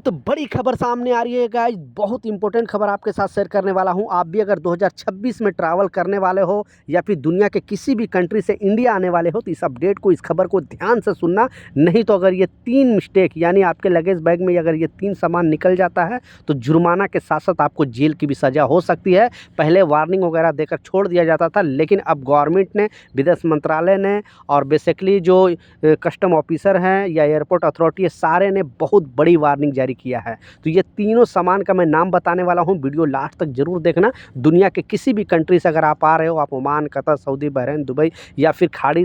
बहुत बड़ी खबर सामने आ रही है गाइस। बहुत इंपॉर्टेंट खबर आपके साथ शेयर करने वाला हूं। आप भी अगर 2026 में ट्रैवल करने वाले हो या फिर दुनिया के किसी भी कंट्री से इंडिया आने वाले हो तो इस अपडेट को, इस खबर को ध्यान से सुनना। नहीं तो अगर ये 3 मिस्टेक यानी आपके लगेज बैग में अगर ये 3 सामान निकल जाता है तो जुर्माना के साथ साथ आपको जेल की भी सज़ा हो सकती है। पहले वार्निंग वगैरह देकर छोड़ दिया जाता था, लेकिन अब गवर्नमेंट ने, विदेश मंत्रालय ने और बेसिकली जो कस्टम ऑफिसर हैं या एयरपोर्ट अथॉरिटी है, सारे ने बहुत बड़ी वार्निंग जारी किया है। तो ये तीनों सामान का मैं नाम बताने वाला हूँ, वीडियो लास्ट तक जरूर देखना। दुनिया के किसी भी कंट्री से अगर आप आ रहे हो, आप Oman, Qatar, Saudi, Bahrain, Dubai या फिर खाड़ी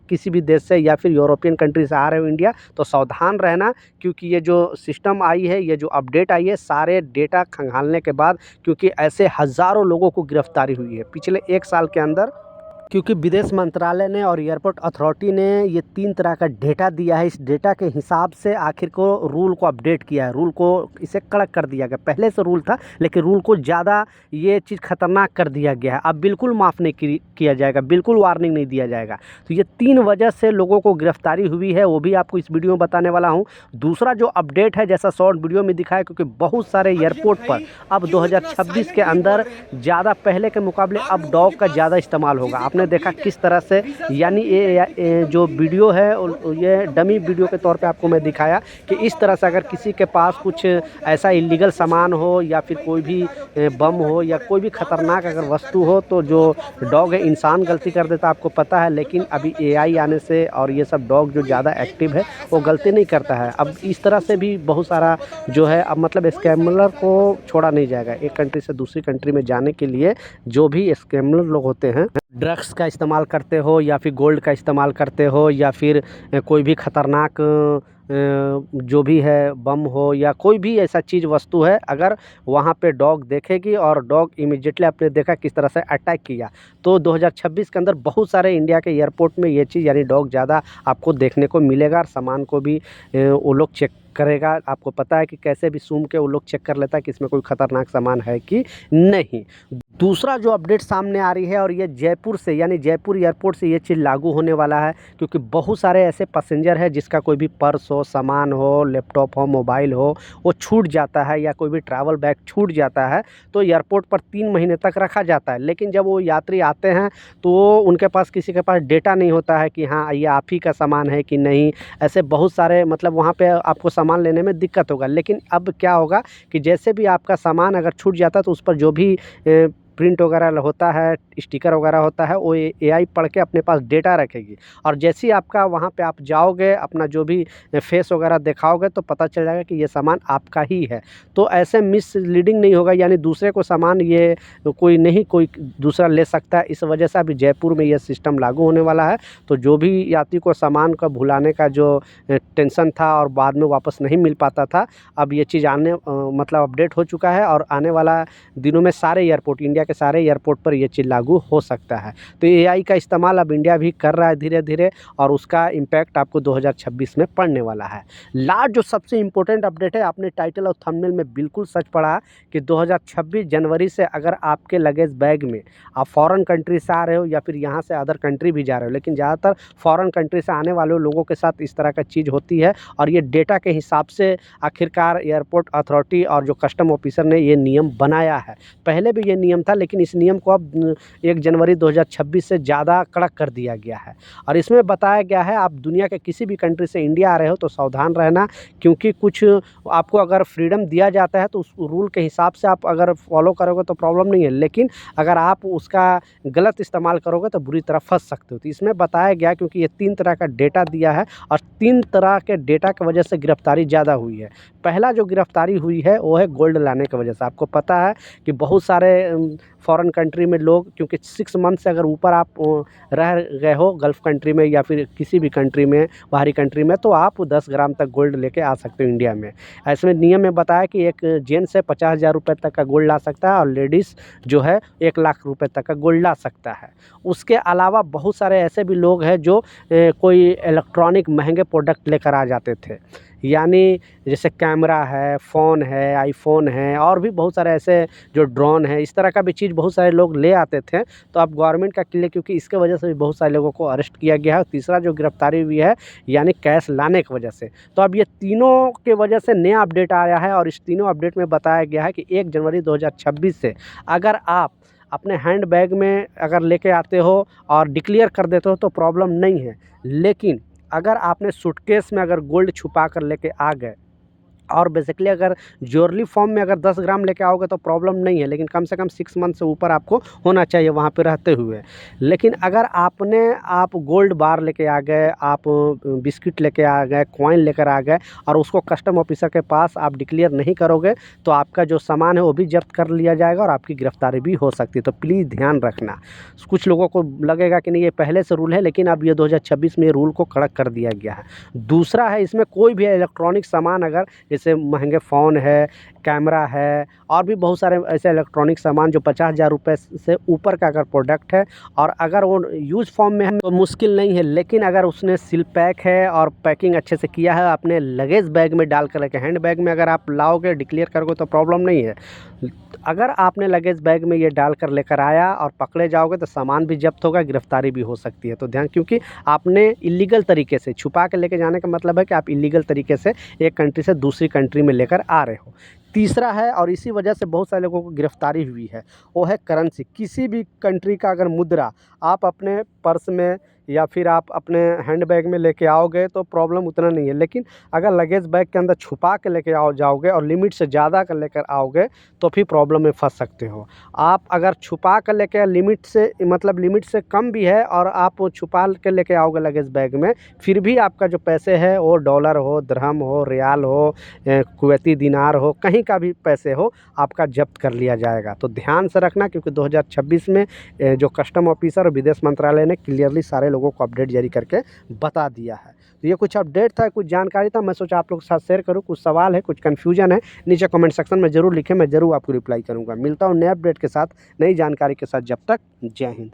किसी भी देश से या फिर यूरोपियन कंट्री से आ रहे हो इंडिया, तो सावधान रहना। क्योंकि ये जो सिस्टम आई है, ये जो अपडेट आई है, सारे डेटा खंगालने के बाद, क्योंकि ऐसे हज़ारों लोगों को गिरफ्तारी हुई है पिछले 1 साल के अंदर। क्योंकि विदेश मंत्रालय ने और एयरपोर्ट अथॉरिटी ने ये 3 तरह का डेटा दिया है। इस डेटा के हिसाब से आखिर को रूल को अपडेट किया है, रूल को इसे कड़क कर दिया गया। पहले से रूल था, लेकिन रूल को ज़्यादा ये चीज़ खतरनाक कर दिया गया है। अब बिल्कुल माफ़ नहीं किया जाएगा, बिल्कुल वार्निंग नहीं दिया जाएगा। तो ये 3 वजह से लोगों को गिरफ्तारी हुई है, वो भी आपको इस वीडियो में बताने वाला हूँ। दूसरा जो अपडेट है, जैसा शॉर्ट वीडियो में दिखाया, क्योंकि बहुत सारे एयरपोर्ट पर अब 2026 के अंदर ज़्यादा पहले के मुकाबले अब डॉग का ज़्यादा इस्तेमाल होगा। आपने देखा किस तरह से, यानी ये जो वीडियो है ये डमी वीडियो के तौर पे आपको मैं दिखाया कि इस तरह से अगर किसी के पास कुछ ऐसा इलीगल सामान हो या फिर कोई भी बम हो या कोई भी खतरनाक अगर वस्तु हो, तो जो डॉग है, इंसान गलती कर देता आपको पता है, लेकिन अभी एआई आने से और ये सब डॉग जो ज़्यादा एक्टिव है वो गलती नहीं करता है। अब इस तरह से भी बहुत सारा जो है, अब मतलब स्कैमलर को छोड़ा नहीं जाएगा। एक कंट्री से दूसरी कंट्री में जाने के लिए जो भी स्कैमलर लोग होते हैं, ड्रग्स का इस्तेमाल करते हो या फिर गोल्ड का इस्तेमाल करते हो या फिर कोई भी ख़तरनाक जो भी है, बम हो या कोई भी ऐसा चीज़ वस्तु है, अगर वहाँ पे डॉग देखेगी और डॉग इमीडिएटली आपने देखा किस तरह से अटैक किया, तो 2026 के अंदर बहुत सारे इंडिया के एयरपोर्ट में ये चीज़ यानी डॉग ज़्यादा आपको देखने को मिलेगा। और सामान को भी वो लोग चेक करेगा। आपको पता है कि कैसे भी सूंघ के वो लोग चेक कर लेता है कि इसमें कोई ख़तरनाक सामान है कि नहीं। दूसरा जो अपडेट सामने आ रही है, और ये जयपुर से यानी जयपुर एयरपोर्ट से ये चीज़ लागू होने वाला है, क्योंकि बहुत सारे ऐसे पैसेंजर हैं जिसका कोई भी पर्स हो, सामान हो, लैपटॉप हो, मोबाइल हो, वो छूट जाता है या कोई भी ट्रैवल बैग छूट जाता है, तो एयरपोर्ट पर 3 महीने तक रखा जाता है। लेकिन जब वो यात्री आते हैं तो उनके पास, किसी के पास डेटा नहीं होता है कि हाँ ये आप ही का सामान है कि नहीं। ऐसे बहुत सारे, मतलब वहाँ पे आपको सामान लेने में दिक्कत होगा। लेकिन अब क्या होगा कि जैसे भी आपका सामान अगर छूट जाता है तो उस पर जो भी प्रिंट वगैरह होता है, स्टिकर वगैरह होता है, वो एआई पढ़ के अपने पास डेटा रखेगी। और जैसे ही आपका वहाँ पे आप जाओगे, अपना जो भी फेस वगैरह दिखाओगे, तो पता चल जाएगा कि ये सामान आपका ही है। तो ऐसे मिसलीडिंग नहीं होगा, यानी दूसरे को सामान ये कोई नहीं, कोई दूसरा ले सकता है। इस वजह से अभी जयपुर में ये सिस्टम लागू होने वाला है। तो जो भी यात्री को सामान का भुलाने का जो टेंशन था और बाद में वापस नहीं मिल पाता था, अब ये चीज़ आने मतलब अपडेट हो चुका है। और आने वाला दिनों में सारे एयरपोर्ट, इंडिया के सारे एयरपोर्ट पर ये चीज़ लागू हो सकता है। तो एआई का इस्तेमाल अब इंडिया भी कर रहा है धीरे धीरे, और उसका इम्पैक्ट आपको 2026 में पड़ने वाला है। लास्ट जो सबसे इम्पोर्टेंट अपडेट है, आपने टाइटल और थंबनेल में बिल्कुल सच पढ़ा कि 2026 जनवरी से अगर आपके लगेज बैग में, आप फॉरेन कंट्री से आ रहे हो या फिर यहाँ से अदर कंट्री भी जा रहे हो, लेकिन ज़्यादातर फॉरेन कंट्री से आने वाले लोगों के साथ इस तरह का चीज़ होती है। और ये डेटा के हिसाब से आखिरकार एयरपोर्ट अथॉरिटी और जो कस्टम ऑफिसर ने ये नियम बनाया है। पहले भी ये नियम था, लेकिन इस नियम को अब 1 जनवरी 2026 से ज़्यादा कड़क कर दिया गया है। और इसमें बताया गया है, आप दुनिया के किसी भी कंट्री से इंडिया आ रहे हो तो सावधान रहना। क्योंकि कुछ आपको अगर फ्रीडम दिया जाता है तो उस रूल के हिसाब से आप अगर फॉलो करोगे तो प्रॉब्लम नहीं है, लेकिन अगर आप उसका गलत इस्तेमाल करोगे तो बुरी तरह फंस सकते हो। तो इसमें बताया गया, क्योंकि ये 3 तरह का डेटा दिया है और 3 तरह के डेटा की वजह से गिरफ्तारी ज़्यादा हुई है। पहला जो गिरफ्तारी हुई है वो है गोल्ड लाने की वजह से। आपको पता है कि बहुत सारे फॉरेन कंट्री में लोग, क्योंकि 6 मंथ से अगर ऊपर आप रह गए हो गल्फ़ कंट्री में या फिर किसी भी कंट्री में, बाहरी कंट्री में, तो आप 10 ग्राम तक गोल्ड लेके आ सकते हो इंडिया में। ऐसे में नियम में बताया कि एक जेंट्स है 50,000 रुपये तक का गोल्ड ला सकता है और लेडीज़ जो है 1 लाख रुपये तक का गोल्ड ला सकता है। उसके अलावा बहुत सारे ऐसे भी लोग हैं जो कोई इलेक्ट्रॉनिक महंगे प्रोडक्ट लेकर आ जाते थे, यानी जैसे कैमरा है, फ़ोन है, आईफ़ोन है, और भी बहुत सारे ऐसे जो ड्रोन है, इस तरह का भी चीज़ चीज़ बहुत सारे लोग ले आते थे, तो अब गवर्नमेंट का क्लियर, क्योंकि इसके वजह से भी बहुत सारे लोगों को अरेस्ट किया गया है। और तीसरा जो गिरफ्तारी हुई है यानी कैश लाने की वजह से। तो अब ये तीनों के वजह से नया अपडेट आया है और इस तीनों अपडेट में बताया गया है कि 1 जनवरी 2026 से अगर आप अपने हैंड बैग में अगर लेके आते हो और डिक्लेयर कर देते हो तो प्रॉब्लम नहीं है। लेकिन अगर आपने सूटकेस में अगर गोल्ड छुपा कर लेके आ गए और बेसिकली अगर ज्वेलरी फॉर्म में अगर 10 ग्राम लेके आओगे तो प्रॉब्लम नहीं है, लेकिन कम से कम 6 मंथ से ऊपर आपको होना चाहिए वहाँ पे रहते हुए। लेकिन अगर आप गोल्ड बार लेके आ गए, आप बिस्किट लेके आ गए, कॉइन लेकर आ गए और उसको कस्टम ऑफिसर के पास आप डिक्लेयर नहीं करोगे तो आपका जो सामान है वो भी जब्त कर लिया जाएगा और आपकी गिरफ्तारी भी हो सकती है। तो प्लीज़ ध्यान रखना। कुछ लोगों को लगेगा कि नहीं ये पहले से रूल है, लेकिन अब ये 2026 में रूल को कड़क कर दिया गया है। दूसरा है, इसमें कोई भी इलेक्ट्रॉनिक सामान अगर जैसे महंगे फ़ोन है, कैमरा है और भी बहुत सारे ऐसे इलेक्ट्रॉनिक सामान जो 50,000 रुपये से ऊपर का अगर प्रोडक्ट है और अगर वो यूज़ फॉर्म में है तो मुश्किल नहीं है। लेकिन अगर उसने सील पैक है और पैकिंग अच्छे से किया है, अपने लगेज बैग में डाल कर रखे, हैंड बैग में अगर आप लाओगे डिक्लेयर करोगे तो प्रॉब्लम नहीं है। अगर आपने लगेज बैग में ये डाल कर लेकर आया और पकड़े जाओगे तो सामान भी जब्त होगा, गिरफ्तारी भी हो सकती है। तो ध्यान, क्योंकि आपने इलीगल तरीके से छुपा के लेके जाने का मतलब है कि आप इलीगल तरीके से एक कंट्री से दूसरी कंट्री में लेकर आ रहे हो। तीसरा है, और इसी वजह से बहुत सारे लोगों को गिरफ्तारी हुई है, वो है करेंसी। किसी भी कंट्री का अगर मुद्रा आप अपने पर्स में या फिर आप अपने हैंड बैग में लेके आओगे तो प्रॉब्लम उतना नहीं है। लेकिन अगर लगेज बैग के अंदर छुपा के लेके जाओगे और लिमिट से ज़्यादा कर लेकर आओगे तो फिर प्रॉब्लम में फंस सकते हो। आप अगर छुपा कर लेके लिमिट से, मतलब लिमिट से कम भी है और आप छुपा के लेके आओगे लगेज बैग में, फिर भी आपका जो पैसे है वो डॉलर हो, दिरहम हो, रियाल हो, कुवैती दिनार हो, कहीं का भी पैसे हो, आपका जब्त कर लिया जाएगा। तो ध्यान से रखना, क्योंकि 2026 में जो कस्टम ऑफिसर और विदेश मंत्रालय ने क्लियरली सारे लोगों को अपडेट जारी करके बता दिया है। तो ये कुछ अपडेट था, कुछ जानकारी था, मैं सोचा आप लोगों के साथ शेयर करूँ। कुछ सवाल है, कुछ कन्फ्यूजन है, नीचे कमेंट सेक्शन में ज़रूर लिखें, मैं ज़रूर आपको रिप्लाई करूँगा। मिलता हूँ नए अपडेट के साथ, नई जानकारी के साथ। जब तक जय हिंद।